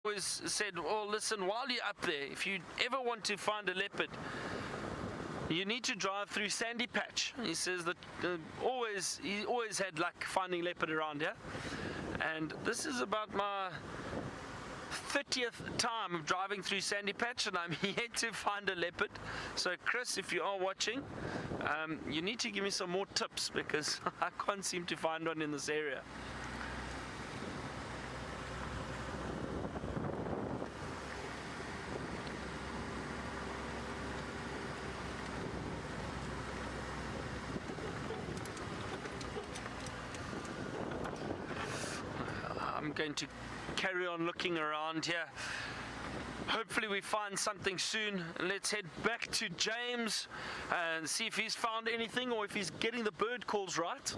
always said, well, listen, while you're up there, if you ever want to find a leopard, you need to drive through Sandy Patch. He says that he always had luck finding leopard around here. And this is about my 30th time of driving through Sandy Patch, and I'm yet to find a leopard. So Chris, if you are watching, you need to give me some more tips, because I can't seem to find one in this area. I'm going to carry on looking around here. Hopefully we find something soon. Let's head back to James and see if he's found anything, or if he's getting the bird calls right.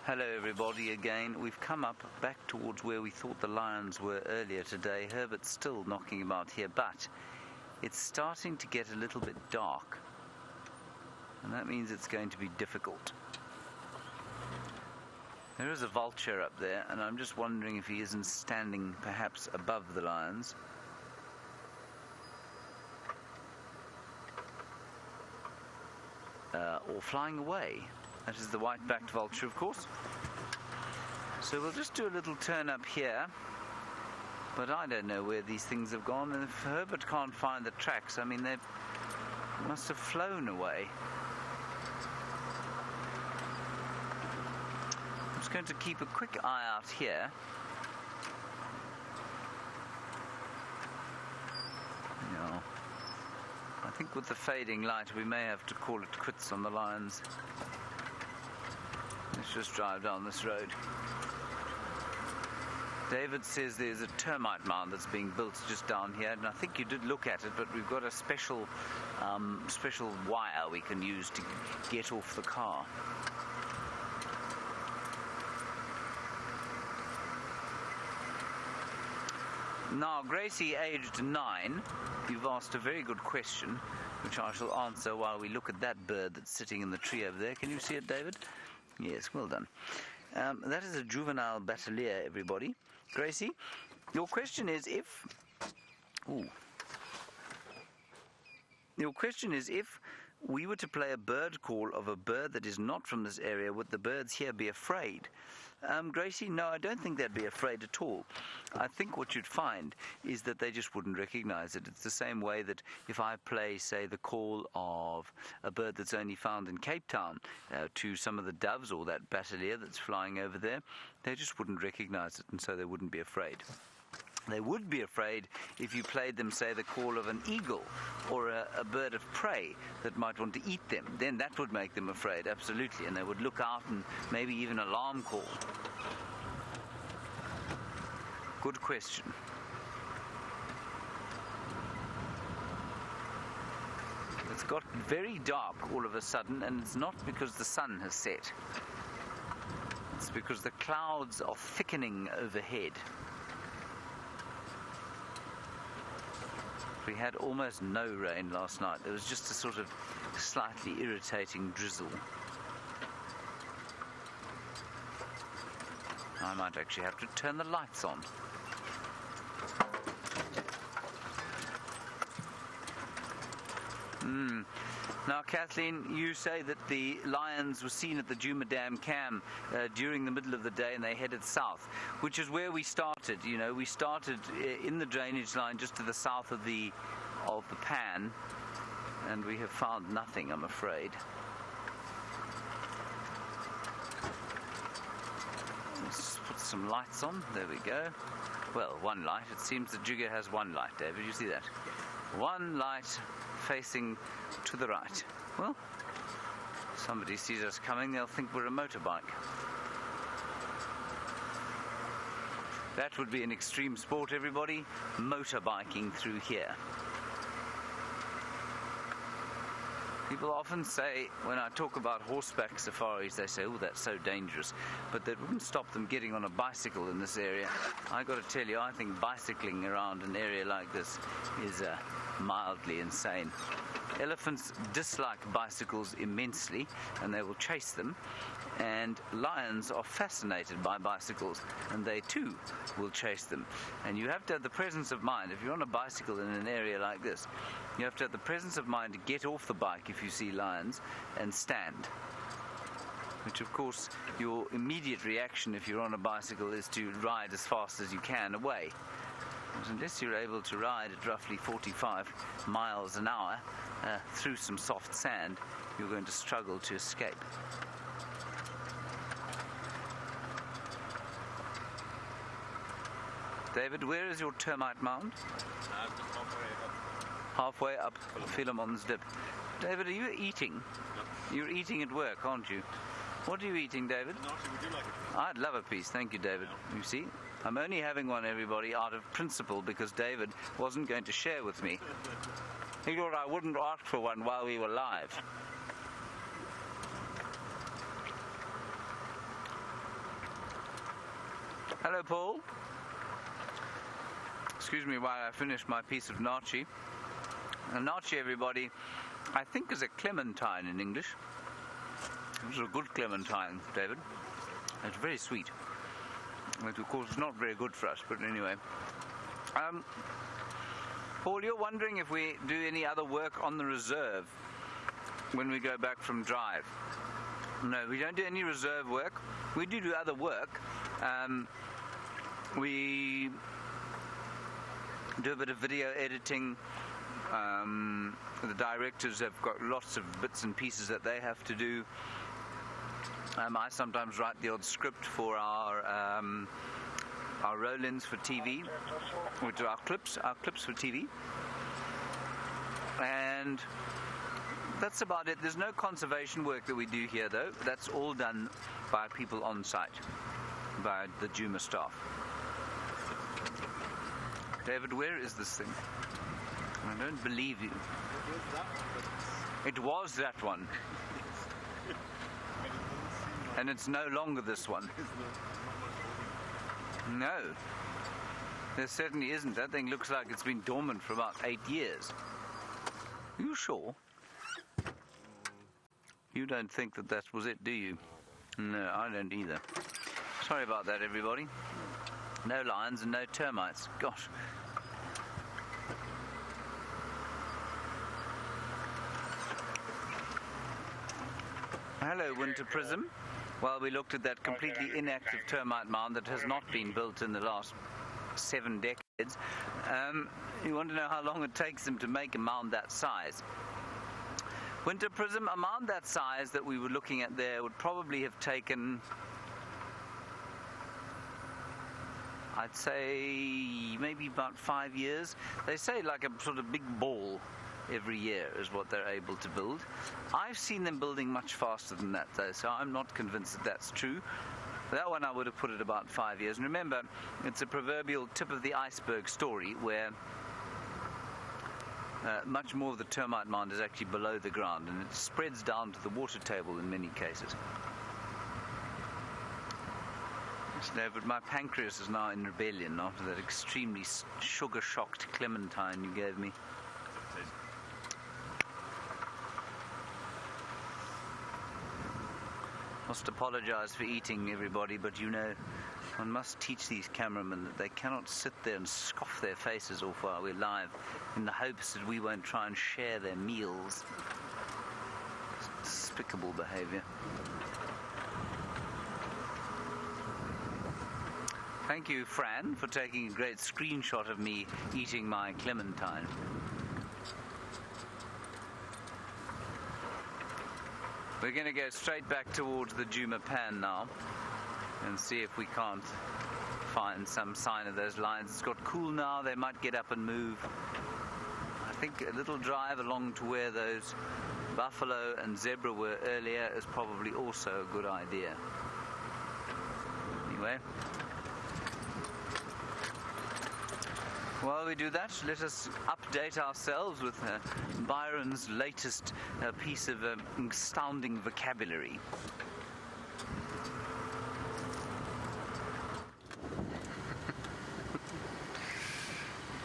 Hello everybody again. We've come up back towards where we thought the lions were earlier today. Herbert's still knocking about here, but it's starting to get a little bit dark, and that means it's going to be difficult. There is a vulture up there, and I'm just wondering if he isn't standing perhaps above the lions. Or flying away. That is the white-backed vulture, of course. So we'll just do a little turn up here. But I don't know where these things have gone, and if Herbert can't find the tracks, I mean, they must have flown away. I'm just going to keep a quick eye out here. No. I think with the fading light we may have to call it quits on the lions. Let's just drive down this road. David says there's a termite mound that's being built just down here, and I think you did look at it, but we've got a special wire we can use to get off the car. Now, Gracie, aged 9, you've asked a very good question, which I shall answer while we look at that bird that's sitting in the tree over there. Can you see it, David? Yes, well done. That is a juvenile batelier, everybody. Gracie, your question is if... Your question is, if we were to play a bird call of a bird that is not from this area, would the birds here be afraid? Gracie, no, I don't think they'd be afraid at all. I think what you'd find is that they just wouldn't recognize it. It's the same way that if I play, say, the call of a bird that's only found in Cape Town to some of the doves or that batelier that's flying over there, they just wouldn't recognize it, and so they wouldn't be afraid. They would be afraid if you played them, say, the call of an eagle or a bird of prey that might want to eat them. Then that would make them afraid, absolutely, and they would look out and maybe even alarm call. Good question. It's got very dark all of a sudden, and it's not because the sun has set. It's because the clouds are thickening overhead. We had almost no rain last night. There was just a sort of slightly irritating drizzle. I might actually have to turn the lights on. Now, Kathleen, you say that the lions were seen at the Djuma Dam Cam during the middle of the day, and they headed south, which is where we started. You know, we started in the drainage line just to the south of the pan, and we have found nothing, I'm afraid. Let's put some lights on. There we go. Well, one light. It seems the jigger has one light, David. You see that? One light facing to the right. Well, somebody sees us coming, they'll think we're a motorbike. That would be an extreme sport, everybody. Motorbiking through here. People often say, when I talk about horseback safaris, they say, oh, that's so dangerous. But that wouldn't stop them getting on a bicycle in this area. I got to tell you, I think bicycling around an area like this is mildly insane. Elephants dislike bicycles immensely, and they will chase them. And lions are fascinated by bicycles, and they too will chase them. And you have to have the presence of mind. If you're on a bicycle in an area like this, you have to have the presence of mind to get off the bike if you see lions and stand. Which, of course, your immediate reaction if you're on a bicycle is to ride as fast as you can away. Because unless you're able to ride at roughly 45 miles an hour through some soft sand, you're going to struggle to escape. David, where is your termite mound? Halfway up Philemon's Dip. David, are you eating? No. You're eating at work, aren't you? What are you eating, David? Nachi, would you like it? I'd love a piece. Thank you, David. No. You see, I'm only having one, everybody, out of principle because David wasn't going to share with me. He thought I wouldn't ask for one while we were live. Hello, Paul. Excuse me while I finish my piece of nachi. A nachi, everybody, I think is a clementine in English. This is a good clementine, David. It's very sweet. But of course, it's not very good for us, but anyway. Paul, you're wondering if we do any other work on the reserve when we go back from drive. No, we don't do any reserve work. We do other work. We do a bit of video editing. The directors have got lots of bits and pieces that they have to do. I sometimes write the odd script for our roll-ins for TV, which are our clips for TV. And that's about it. There's no conservation work that we do here, though. That's all done by people on site, by the Djuma staff. David, where is this thing? I don't believe you. It was that one. And it's no longer this one. No. There certainly isn't. That thing looks like it's been dormant for about 8 years. Are you sure? You don't think that was it, do you? No, I don't either. Sorry about that, everybody. No lions and no termites. Gosh. Hello, Winter Prism. Well, we looked at that completely inactive termite mound that has not been built in the last 7 decades. You want to know how long it takes them to make a mound that size? Winter Prism, a mound that size that we were looking at there would probably have taken, I'd say, maybe about 5 years. They say like a sort of big ball every year is what they're able to build. I've seen them building much faster than that, though, so I'm not convinced that that's true. That one I would have put it about 5 years. And remember, it's a proverbial tip of the iceberg story where much more of the termite mound is actually below the ground, and it spreads down to the water table in many cases. No, but my pancreas is now in rebellion after that extremely sugar-shocked clementine you gave me. Must apologize for eating, everybody, but you know, one must teach these cameramen that they cannot sit there and scoff their faces off while we're live in the hopes that we won't try and share their meals. Despicable behavior. Thank you, Fran, for taking a great screenshot of me eating my clementine. We're going to go straight back towards the Djuma Pan now and see if we can't find some sign of those lions. It's got cool now, they might get up and move. I think a little drive along to where those buffalo and zebra were earlier is probably also a good idea. Anyway, while we do that, let us update ourselves with Byron's latest piece of astounding vocabulary.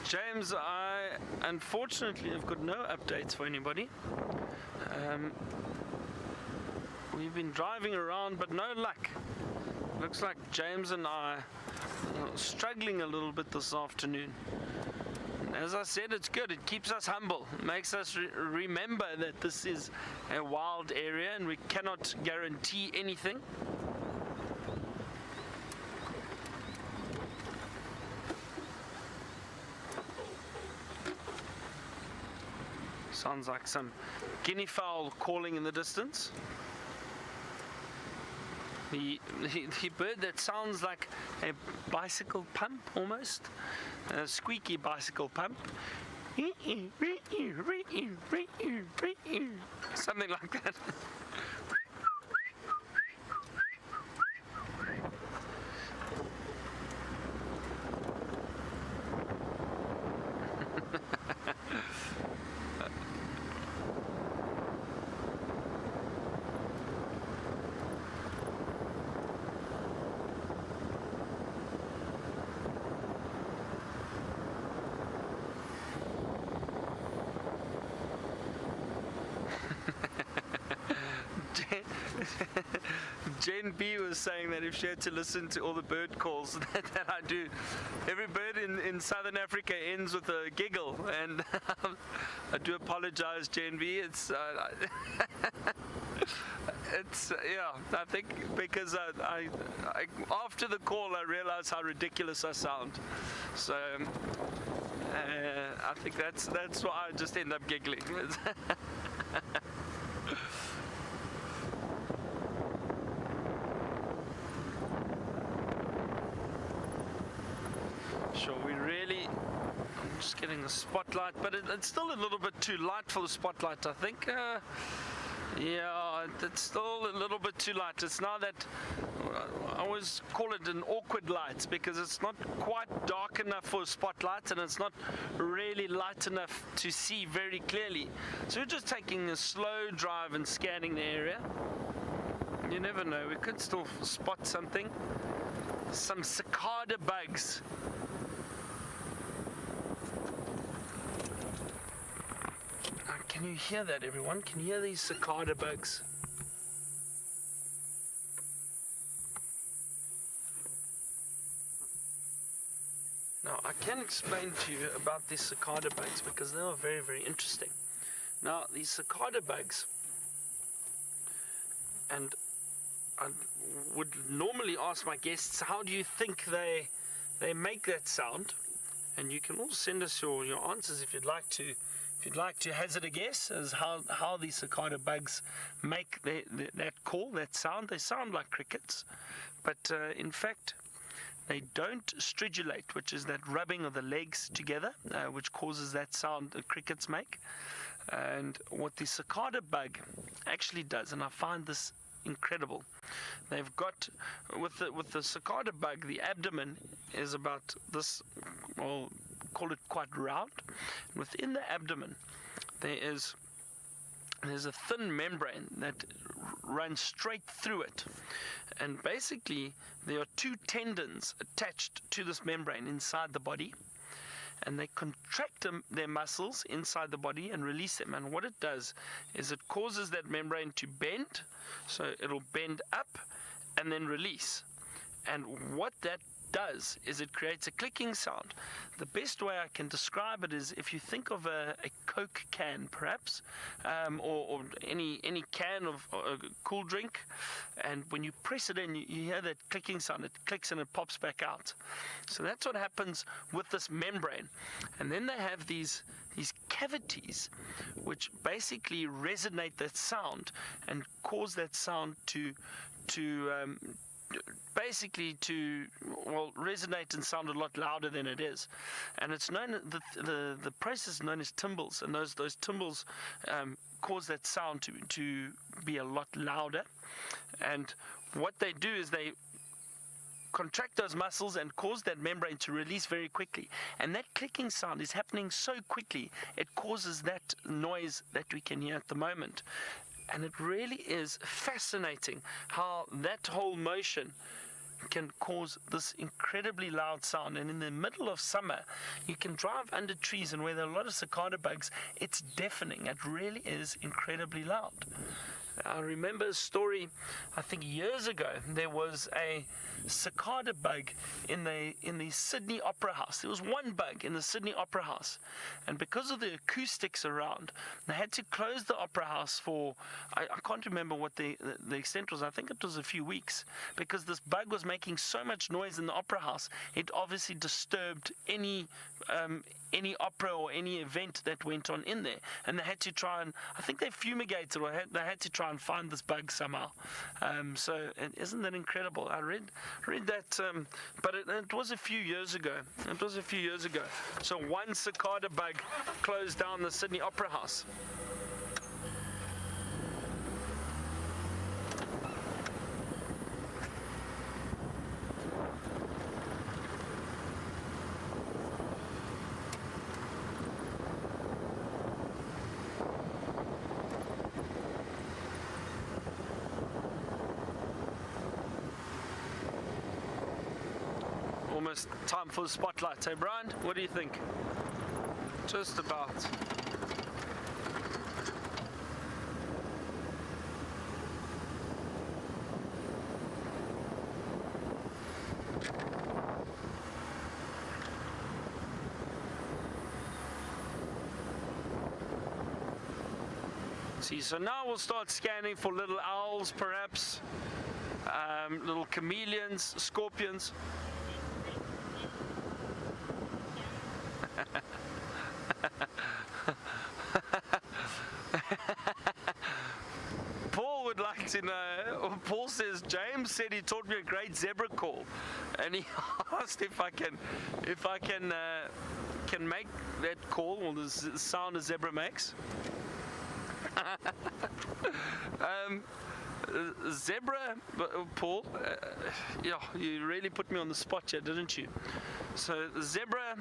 James, I unfortunately, I've got no updates for anybody. We've been driving around, but no luck. Looks like James and I are struggling a little bit this afternoon. As I said, it's good. It keeps us humble. It makes us remember that this is a wild area and we cannot guarantee anything. Sounds like some guinea fowl calling in the distance. The bird that sounds like a bicycle pump almost, a squeaky bicycle pump. Something like that. Jen B was saying that if she had to listen to all the bird calls that I do, every bird in Southern Africa ends with a giggle, and I do apologize, Jen B. It's yeah, I think because I after the call I realized how ridiculous I sound, so I think that's why I just end up giggling. Sure, I'm just getting the spotlight, but it's still a little bit too light for the spotlight, I think. Yeah, it's still a little bit too light. It's now that, I always call it an awkward light, because it's not quite dark enough for a spotlight, and it's not really light enough to see very clearly. So we're just taking a slow drive and scanning the area. You never know, we could still spot something. Some cicada bugs. Can you hear that, everyone? Can you hear these cicada bugs? Now, I can explain to you about these cicada bugs because they are very, very interesting. Now, these cicada bugs, and I would normally ask my guests, how do you think they make that sound? And you can all send us your answers if you'd like to. If you'd like to hazard a guess as how these cicada bugs make that call, that sound. They sound like crickets, but in fact they don't stridulate, which is that rubbing of the legs together, which causes that sound the crickets make. And what the cicada bug actually does, and I find this incredible, they've got with the cicada bug, the abdomen is about this, well, call it quite round. Within the abdomen there's a thin membrane that runs straight through it, and basically there are two tendons attached to this membrane inside the body, and they contract their muscles inside the body and release them. And what it does is it causes that membrane to bend, so it'll bend up and then release. And what that does is it creates a clicking sound. The best way I can describe it is if you think of a Coke can, perhaps, or any can of a cool drink, and when you press it in, you hear that clicking sound. It clicks and it pops back out. So that's what happens with this membrane. And then they have these cavities which basically resonate that sound and cause that sound to resonate and sound a lot louder than it is. And it's known, the process is known as timbals, and those timbals cause that sound to be a lot louder. And what they do is they contract those muscles and cause that membrane to release very quickly. And that clicking sound is happening so quickly, it causes that noise that we can hear at the moment. And it really is fascinating how that whole motion can cause this incredibly loud sound. And in the middle of summer, you can drive under trees, and where there are a lot of cicada bugs, it's deafening. It really is incredibly loud. I remember a story, I think years ago, there was a cicada bug in the Sydney Opera House. There was one bug in the Sydney Opera House, and because of the acoustics around, they had to close the Opera House for, I can't remember what the extent was. I think it was a few weeks, because this bug was making so much noise in the Opera House, it obviously disturbed any opera or any event that went on in there, and they had to try and, I think they fumigated, or they had to try and find this bug somehow. So isn't that incredible? I read that, but it was a few years ago. So one cicada bug closed down the Sydney Opera House. Almost time for the spotlight. Hey Brian, what do you think? Just about. See, so now we'll start scanning for little owls, perhaps, little chameleons, scorpions. Paul would like to know, Paul says, James said he taught me a great zebra call, and he asked if I can make that call, or the sound a zebra makes. Zebra, Paul, yeah, you really put me on the spot here, didn't you? So the zebra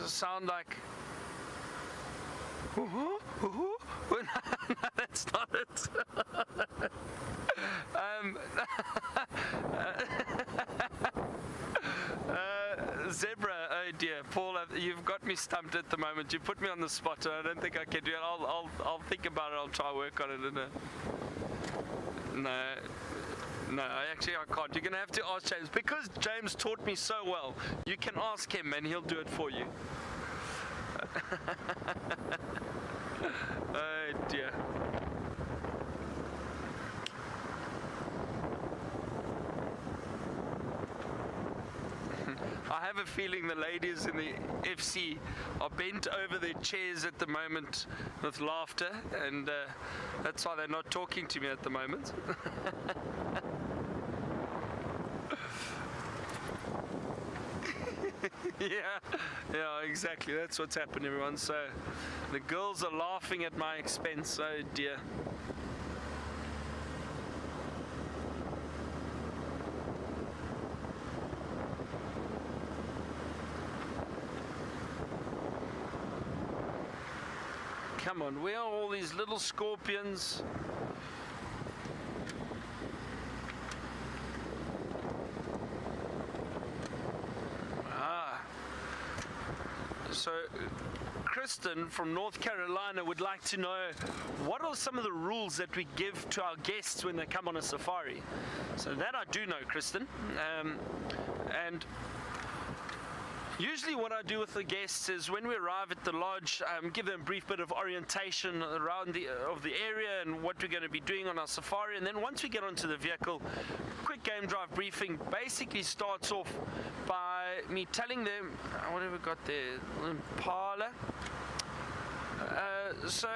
sound like no, that's not it. Zebra, oh dear, Paul, you've got me stumped at the moment. You put me on the spot. I don't think I can do it. I'll think about it. I'll try work on it. No, actually I can't. You're gonna have to ask James, because James taught me so well. You can ask him, and he'll do it for you. Oh dear. I have a feeling the ladies in the FC are bent over their chairs at the moment with laughter, and that's why they're not talking to me at the moment. Yeah, exactly. That's what's happened, everyone. So the girls are laughing at my expense. Oh dear. Come on, where are all these little scorpions? So Kristen from North Carolina would like to know, what are some of the rules that we give to our guests when they come on a safari? So that I do know, Kristen. And usually what I do with the guests is, when we arrive at the lodge, give them a brief bit of orientation around the area and what we're going to be doing on our safari. And then once we get onto the vehicle, quick game drive briefing basically starts off by me telling them, what have we got there? Impala. So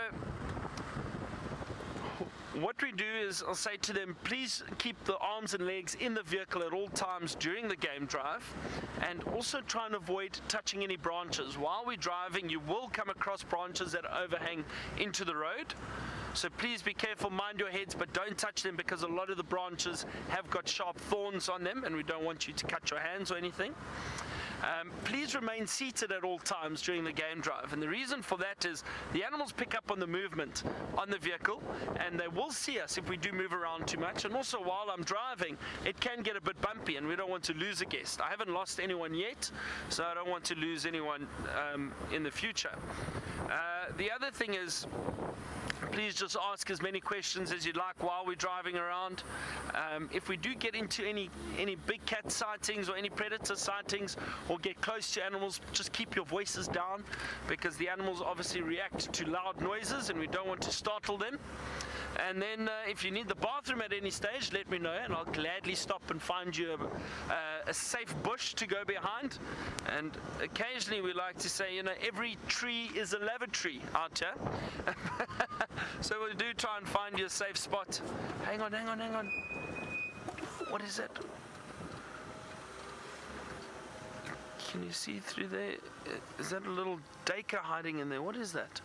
what we do is, I'll say to them, please keep the arms and legs in the vehicle at all times during the game drive, and also try and avoid touching any branches. While we're driving, you will come across branches that overhang into the road. So please be careful, mind your heads, but don't touch them, because a lot of the branches have got sharp thorns on them, and we don't want you to cut your hands or anything. Please remain seated at all times during the game drive. And the reason for that is the animals pick up on the movement on the vehicle, and they will see us if we do move around too much. And also while I'm driving, it can get a bit bumpy, and we don't want to lose a guest. I haven't lost anyone yet, so I don't want to lose anyone in the future. The other thing is, please just ask as many questions as you'd like while we're driving around. If we do get into any big cat sightings or any predator sightings or get close to animals, just keep your voices down, because the animals obviously react to loud noises and we don't want to startle them. And then if you need the bathroom at any stage, let me know, and I'll gladly stop and find you a safe bush to go behind. And occasionally we like to say, every tree is a lavatory out here. So we do try and find you a safe spot. Hang on. What is that? Can you see through there? Is that a little duiker hiding in there? What is that?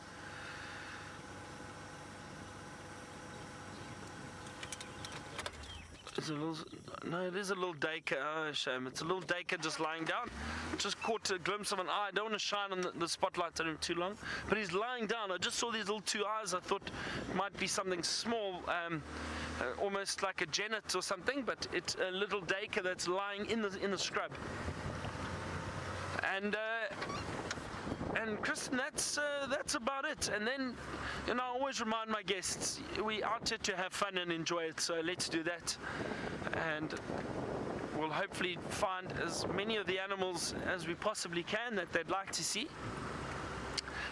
It is a little duiker. Oh, shame. It's a little duiker just lying down. Just caught a glimpse of an eye. I don't want to shine on the spotlight on him too long, but he's lying down. I just saw these little two eyes. I thought it might be something small, almost like a genet or something, but it's a little duiker that's lying in the scrub. And Kristen, that's about it. And then, I always remind my guests, we out here to have fun and enjoy it, so let's do that. And we'll hopefully find as many of the animals as we possibly can that they'd like to see.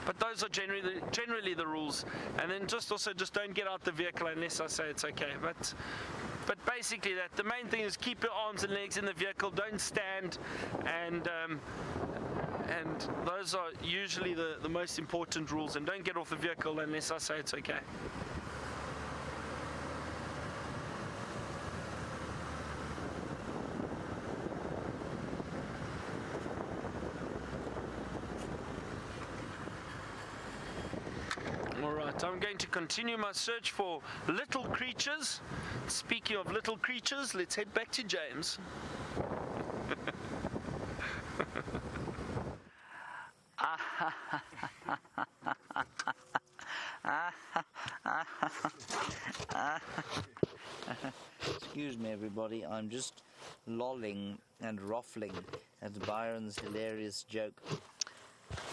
But those are generally the rules. And then just don't get out the vehicle unless I say it's okay. But basically the main thing is keep your arms and legs in the vehicle, don't stand, and those are usually the most important rules. And don't get off the vehicle unless I say it's okay. Alright, I'm going to continue my search for little creatures. Speaking of little creatures, let's head back to James. Excuse me, everybody. I'm just lolling and ruffling at Byron's hilarious joke.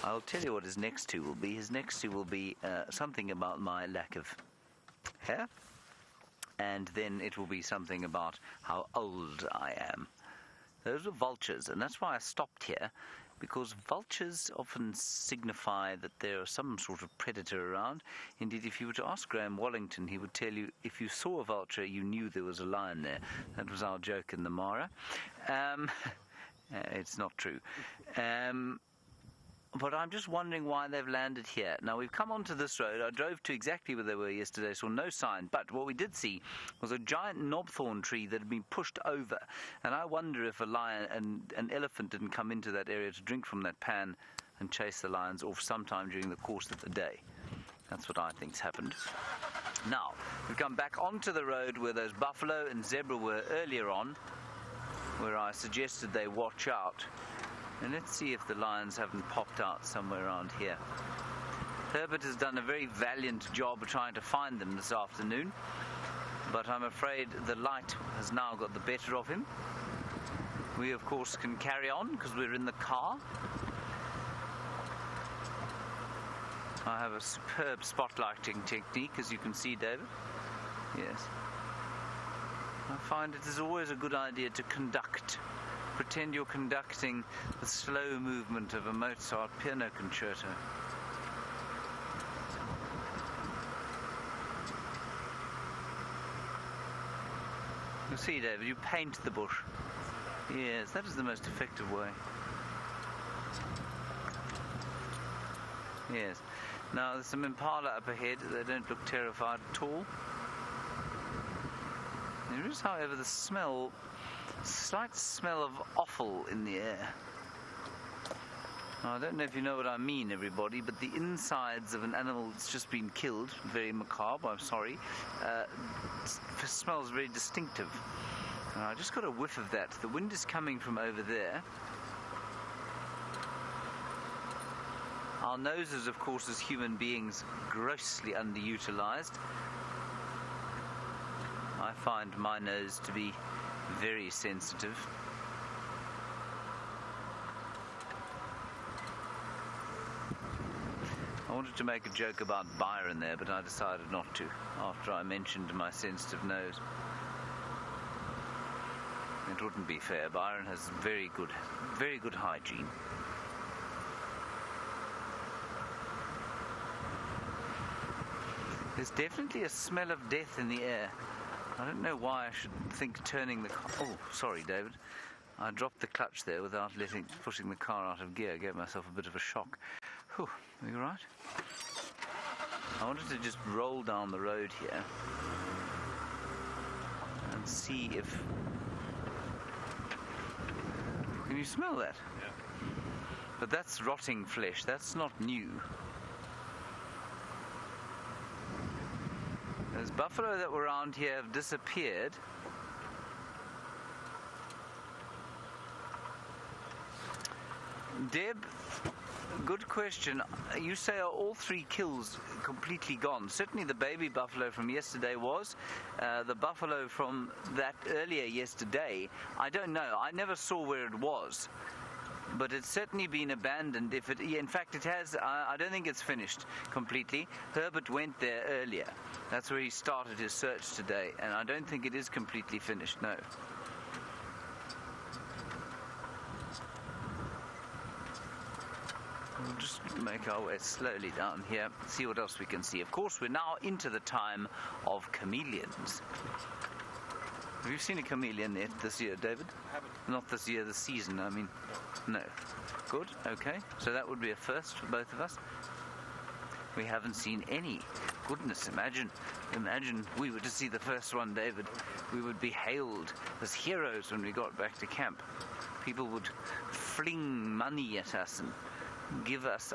I'll tell you what his next two will be. His next two will be something about my lack of hair, and then it will be something about how old I am. Those are vultures, and that's why I stopped here, because vultures often signify that there is some sort of predator around. Indeed, if you were to ask Graham Wallington, he would tell you if you saw a vulture, you knew there was a lion there. That was our joke in the Mara. It's not true. But I'm just wondering why they've landed here. Now, we've come onto this road. I drove to exactly where they were yesterday, saw no sign. But what we did see was a giant knobthorn tree that had been pushed over. And I wonder if a lion and an elephant didn't come into that area to drink from that pan and chase the lions off sometime during the course of the day. That's what I think's happened. Now, we've come back onto the road where those buffalo and zebra were earlier on, where I suggested they watch out. And let's see if the lions haven't popped out somewhere around here. Herbert has done a very valiant job of trying to find them this afternoon, but I'm afraid the light has now got the better of him. We, of course, can carry on because we're in the car. I have a superb spotlighting technique, as you can see, David. Yes. I find it is always a good idea to pretend you're conducting the slow movement of a Mozart piano concerto. You see, David, you paint the bush. Yes, that is the most effective way. Yes. Now, there's some impala up ahead. They don't look terrified at all. There is, however, the slight smell of offal in the air. Now, I don't know if you know what I mean, everybody, but the insides of an animal that's just been killed, very macabre, I'm sorry, smells very distinctive. And I just got a whiff of that. The wind is coming from over there. Our noses, of course, as human beings, grossly underutilized. I find my nose to be very sensitive. I wanted to make a joke about Byron there, but I decided not to after I mentioned my sensitive nose. It wouldn't be fair. Byron has very good hygiene. There's definitely a smell of death in the air. I don't know why I should think turning the car... Oh, sorry, David. I dropped the clutch there without pushing the car out of gear. I gave myself a bit of a shock. Whew, are you right? I wanted to just roll down the road here and see if... Can you smell that? Yeah. But that's rotting flesh. That's not new. Those buffalo that were around here have disappeared. Deb, good question. You say are all 3 kills completely gone? Certainly the baby buffalo from yesterday was. The buffalo from that earlier yesterday, I don't know. I never saw where it was. But it's certainly been abandoned. In fact, it has. I don't think it's finished completely. Herbert went there earlier. That's where he started his search today, and I don't think it is completely finished, no. We'll just make our way slowly down here, see what else we can see. Of course, we're now into the time of chameleons. Have you seen a chameleon yet this year, David? I haven't. Not this year, this season, I mean. No. Good, okay. So that would be a first for both of us. We haven't seen any. Goodness, imagine we were to see the first one, David. We would be hailed as heroes when we got back to camp. People would fling money at us and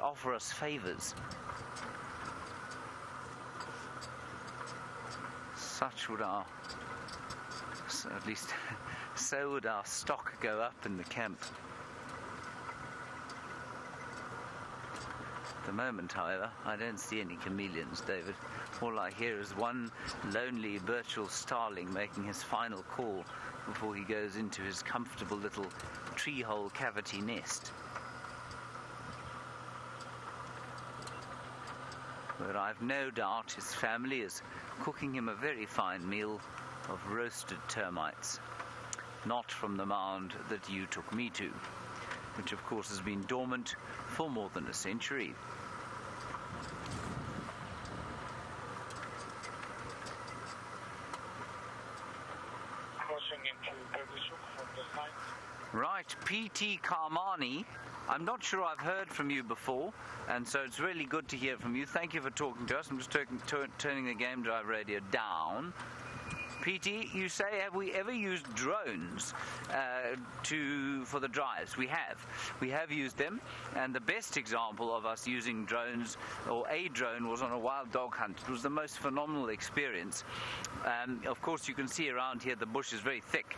offer us favors. Such would at least, so would our stock go up in the camp. At the moment, however, I don't see any chameleons, David. All I hear is one lonely Birchall starling making his final call before he goes into his comfortable little tree-hole cavity nest. But I've no doubt his family is cooking him a very fine meal of roasted termites, not from the mound that you took me to, which of course has been dormant for more than a century. Crossing into Bergusuk from the side. Right, P.T. Karmani, I'm not sure I've heard from you before, and so it's really good to hear from you. Thank you for talking to us. I'm just turning the Game Drive radio down. P.T., you say, have we ever used drones for the drives? We have. We have used them, and the best example of us using drones, or a drone, was on a wild dog hunt. It was the most phenomenal experience. Of course, you can see around here the bush is very thick.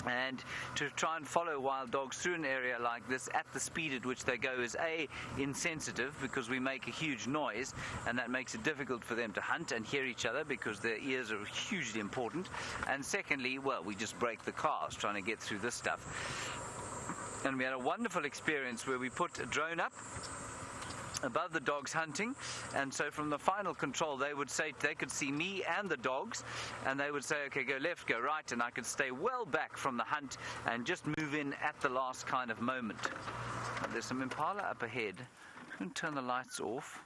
And to try and follow wild dogs through an area like this at the speed at which they go is insensitive, because we make a huge noise, and that makes it difficult for them to hunt and hear each other because their ears are hugely important. And secondly, well, we just break the cars trying to get through this stuff. And we had a wonderful experience where we put a drone up above the dogs hunting, and so from the final control they could see me and the dogs, and they would say, okay, go left, go right, and I could stay well back from the hunt and just move in at the last kind of moment. There's some impala up ahead. I'm going to turn the lights off.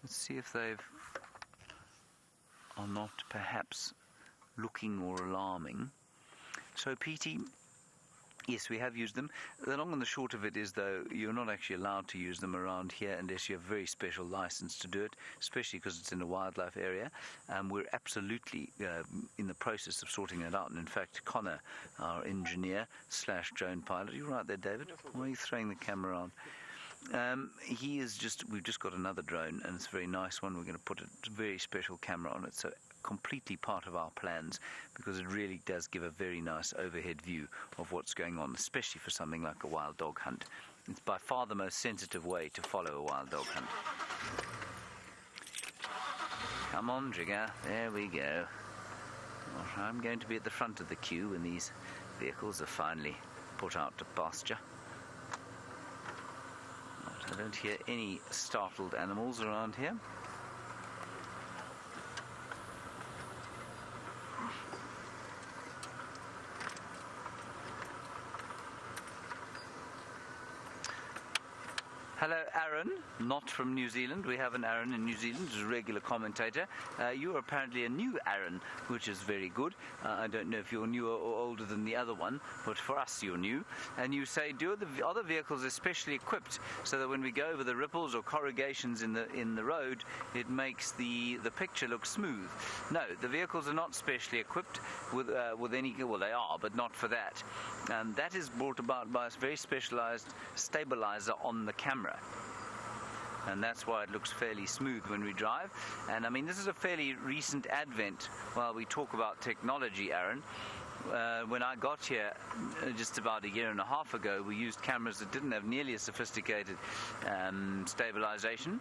Let's see if they are not perhaps looking or alarming. So, Petey, yes, we have used them. The long and the short of it is, though, you're not actually allowed to use them around here unless you have a very special license to do it, especially because it's in a wildlife area. We're absolutely in the process of sorting it out. And in fact, Connor, our engineer / drone pilot, you're right there, David. Why are you throwing the camera on? We've just got another drone, and it's a very nice one. We're going to put a very special camera on it, so completely part of our plans, because it really does give a very nice overhead view of what's going on, especially for something like a wild dog hunt. It's by far the most sensitive way to follow a wild dog hunt. Come on, Jigger. There we go. I'm going to be at the front of the queue when these vehicles are finally put out to pasture. I don't hear any startled animals around here. Hello, Aaron, not from New Zealand. We have an Aaron in New Zealand who's a regular commentator. You are apparently a new Aaron, which is very good. I don't know if you're newer or older than the other one, but for us you're new. And you say, are the vehicles especially equipped so that when we go over the ripples or corrugations in the road, it makes the picture look smooth? No, the vehicles are not specially equipped with any, well they are, but not for that. And that is brought about by a very specialized stabilizer on the camera. And that's why it looks fairly smooth when we drive. And I mean, this is a fairly recent advent while we talk about technology, Aaron. When I got here just about a year and a half ago, we used cameras that didn't have nearly as sophisticated stabilization,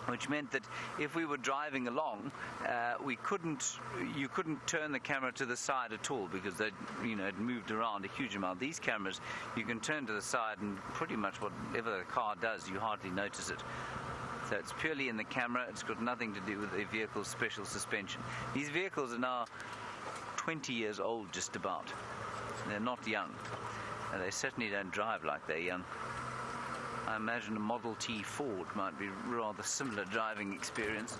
which meant that if we were driving along, you couldn't turn the camera to the side at all because it moved around a huge amount. These cameras, you can turn to the side and pretty much whatever the car does, you hardly notice it. So it's purely in the camera. It's got nothing to do with the vehicle's special suspension. These vehicles are now 20 years old, just about. They're not young. And they certainly don't drive like they're young. I imagine a Model T Ford might be rather similar driving experience.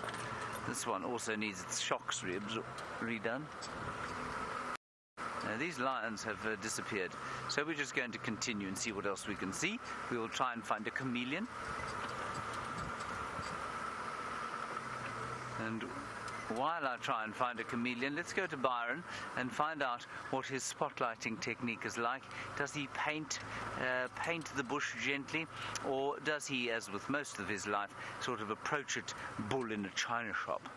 This one also needs its shocks ribs redone. Now, these lions have disappeared, so we're just going to continue and see what else we can see. We will try and find a chameleon. And while I try and find a chameleon, let's go to Byron and find out what his spotlighting technique is like. Does he paint the bush gently, or does he, as with most of his life, sort of approach it bull in a china shop?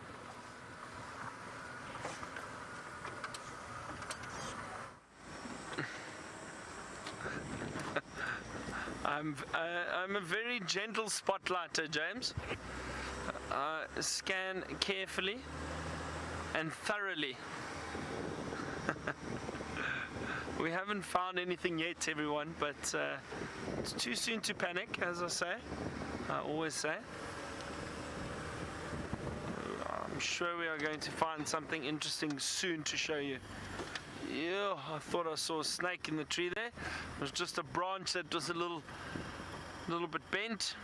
I'm a very gentle spotlighter, James. Scan carefully and thoroughly. We haven't found anything yet, everyone, but it's too soon to panic, as I always say. I'm sure we are going to find something interesting soon to show you. Yeah, I thought I saw a snake in the tree there. It was just a branch that was a little bit bent.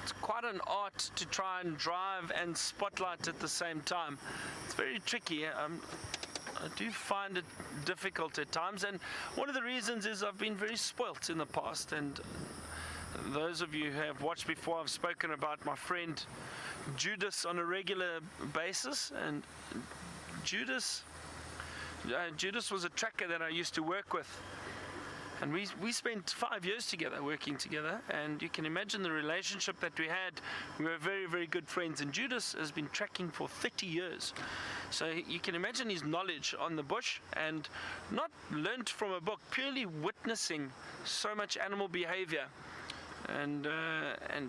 It's quite an art to try and drive and spotlight at the same time. It's very tricky. I do find it difficult at times, and one of the reasons is I've been very spoilt in the past. And those of you who have watched before, I've spoken about my friend Judas on a regular basis, and Judas was a tracker that I used to work with. And we spent 5 years together, working together, and you can imagine the relationship that we had. We were very, very good friends, and Judas has been tracking for 30 years. So you can imagine his knowledge on the bush, and not learnt from a book, purely witnessing so much animal behavior. And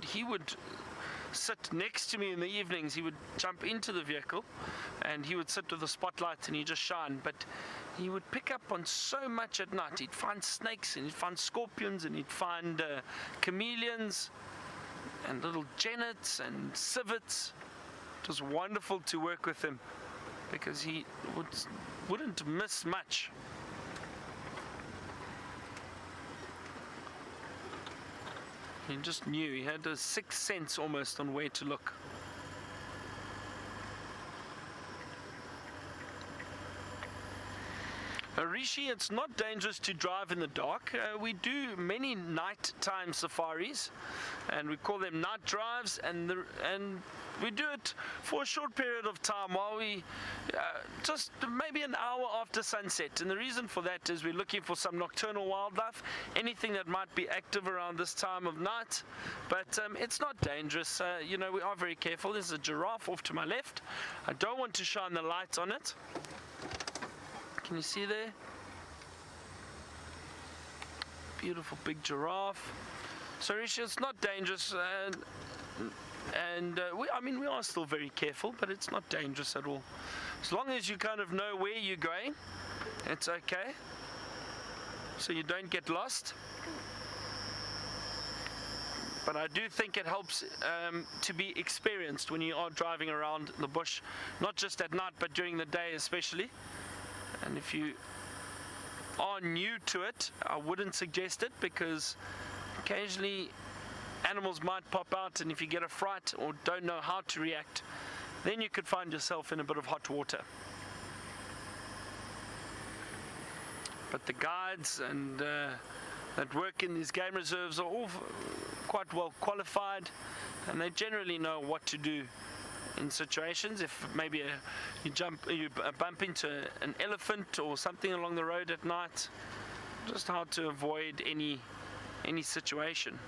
he would sit next to me in the evenings. He would jump into the vehicle, and he would sit with the spotlight, and he'd just shine. But he would pick up on so much at night. He'd find snakes, and he'd find scorpions, and he'd find chameleons, and little genets and civets. It was wonderful to work with him because he wouldn't miss much. He just knew. He had a sixth sense almost on where to look. Rishi, it's not dangerous to drive in the dark. We do many nighttime safaris, and we call them night drives, and we do it for a short period of time while we just maybe an hour after sunset. And the reason for that is we're looking for some nocturnal wildlife, anything that might be active around this time of night. But it's not dangerous. We are very careful. There's a giraffe off to my left. I don't want to shine the light on it. Can you see there? beautiful big giraffe. So Rishi, it's not dangerous, and we are still very careful, but it's not dangerous at all. As long as you kind of know where you're going, it's okay. So you don't get lost. But I do think it helps to be experienced when you are driving around the bush, not just at night, but during the day especially. And if you are new to it, I wouldn't suggest it, because occasionally animals might pop out, and if you get a fright or don't know how to react, then you could find yourself in a bit of hot water. But the guides and that work in these game reserves are all quite well qualified, and they generally know what to do in situations. If maybe you bump into an elephant or something along the road at night, just how to avoid any situation.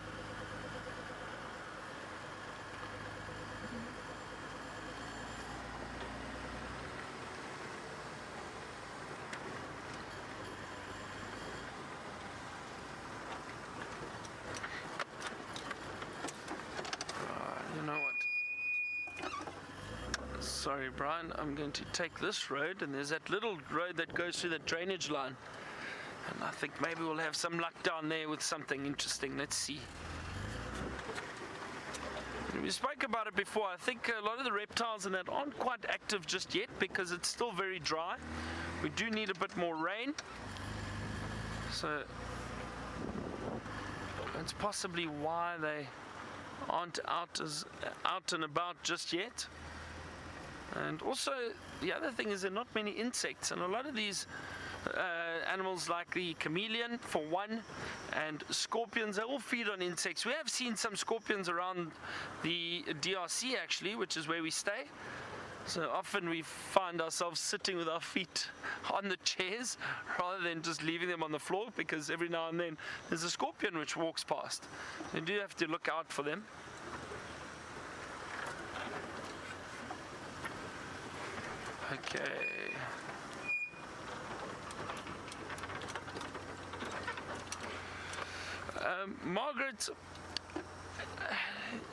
Sorry, Brian, I'm going to take this road, and there's that little road that goes through the drainage line, and I think maybe we'll have some luck down there with something interesting. Let's see. We spoke about it before. I think a lot of the reptiles and that aren't quite active just yet because it's still very dry. We do need a bit more rain, so that's possibly why they aren't out and about just yet. And also, the other thing is there are not many insects, and a lot of these animals like the chameleon, for one, and scorpions, they all feed on insects. We have seen some scorpions around the DRC actually, which is where we stay. So often we find ourselves sitting with our feet on the chairs rather than just leaving them on the floor, because every now and then there's a scorpion which walks past. You do have to look out for them. Okay.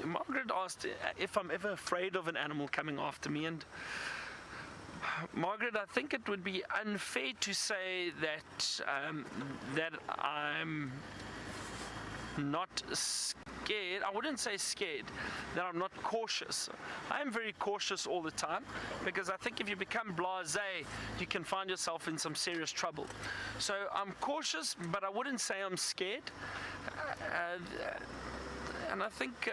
Margaret asked if I'm ever afraid of an animal coming after me, and Margaret, I think it would be unfair to say that that I'm not scared. I wouldn't say scared, that I'm not cautious. I am very cautious all the time, because I think if you become blasé, you can find yourself in some serious trouble. So I'm cautious, but I wouldn't say I'm scared. And I think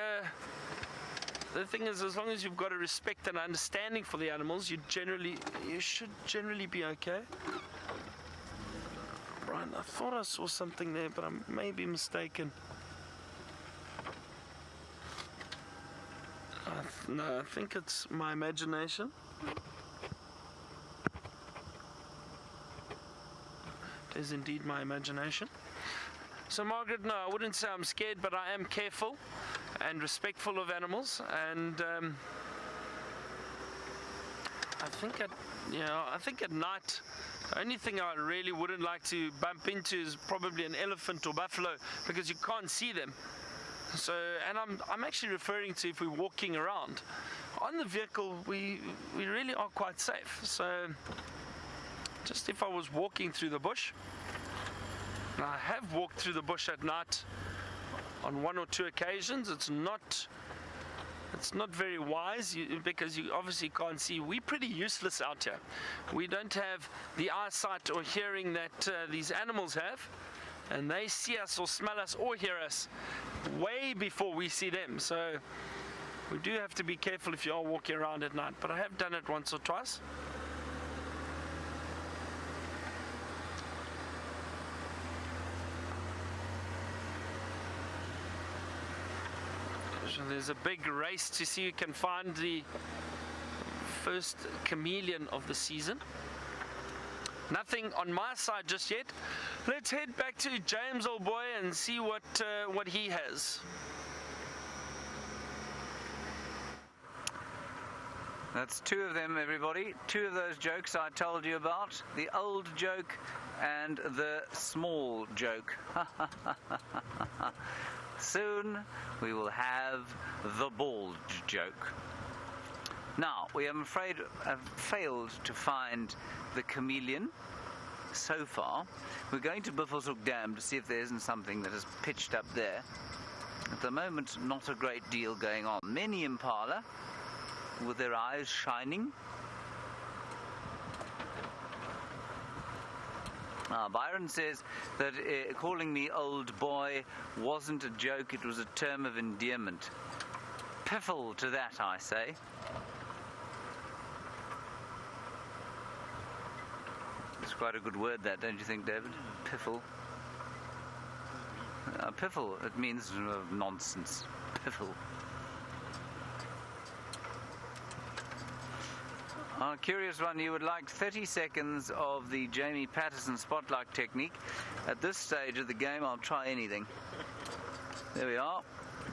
the thing is, as long as you've got a respect and understanding for the animals, you should generally be okay. Brian, I thought I saw something there, but I may be mistaken. No, I think it's my imagination. It is indeed my imagination. So Margaret, no, I wouldn't say I'm scared, but I am careful and respectful of animals, and I think at night, the only thing I really wouldn't like to bump into is probably an elephant or buffalo, because you can't see them. So, and I'm actually referring to if we're walking around. On the vehicle, we really are quite safe. So, just if I was walking through the bush, and I have walked through the bush at night on one or two occasions. It's not very wise, because you obviously can't see. We're pretty useless out here. We don't have the eyesight or hearing that these animals have, and they see us or smell us or hear us way before we see them. So we do have to be careful if you are walking around at night, but I have done it once or twice. So there's a big race to see who can find the first chameleon of the season. Nothing on my side just yet. Let's head back to James, old boy, and see what he has. That's two of them, everybody. Two of those jokes I told you about. The old joke and the small joke. Soon we will have the bald joke. Now, we I'm afraid have failed to find the chameleon so far. We're going to Buffelshoek Dam to see if there isn't something that is pitched up there. At the moment, not a great deal going on. Many impala with their eyes shining. Byron says that calling me old boy wasn't a joke, it was a term of endearment. Piffle to that, I say. It's quite a good word, that, don't you think, David? Piffle. Piffle, it means nonsense. Piffle. Curious one, you would like 30 seconds of the Jamie Patterson spotlight technique. At this stage of the game, I'll try anything. There we are.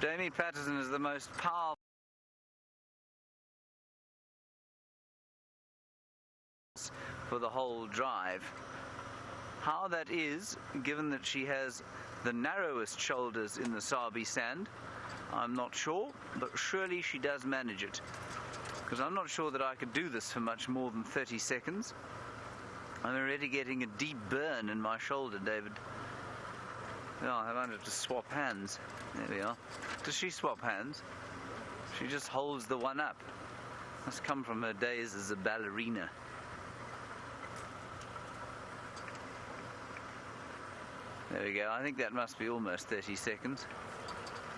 Jamie Patterson is the most powerful for the whole drive. How that is, given that she has the narrowest shoulders in the Sabi sand, I'm not sure, but surely she does manage it. Because I'm not sure that I could do this for much more than 30 seconds. I'm already getting a deep burn in my shoulder, David. Oh, I might have to swap hands. There we are. Does she swap hands? She just holds the one up. Must come from her days as a ballerina. There we go. I think that must be almost 30 seconds.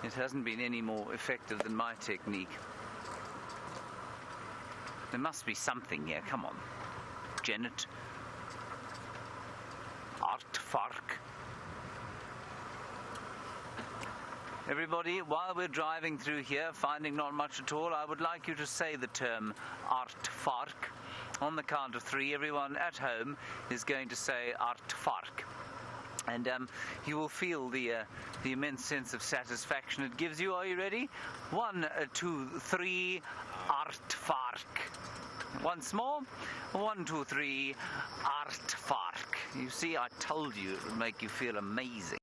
It hasn't been any more effective than my technique. There must be something here. Come on. Janet. Aardvark. Everybody, while we're driving through here, finding not much at all, I would like you to say the term aardvark. On the count of 3, everyone at home is going to say aardvark. And you will feel the immense sense of satisfaction it gives you. Are you ready? 1, 2, 3, aardvark. Once more. 1, 2, 3, aardvark. You see, I told you it would make you feel amazing.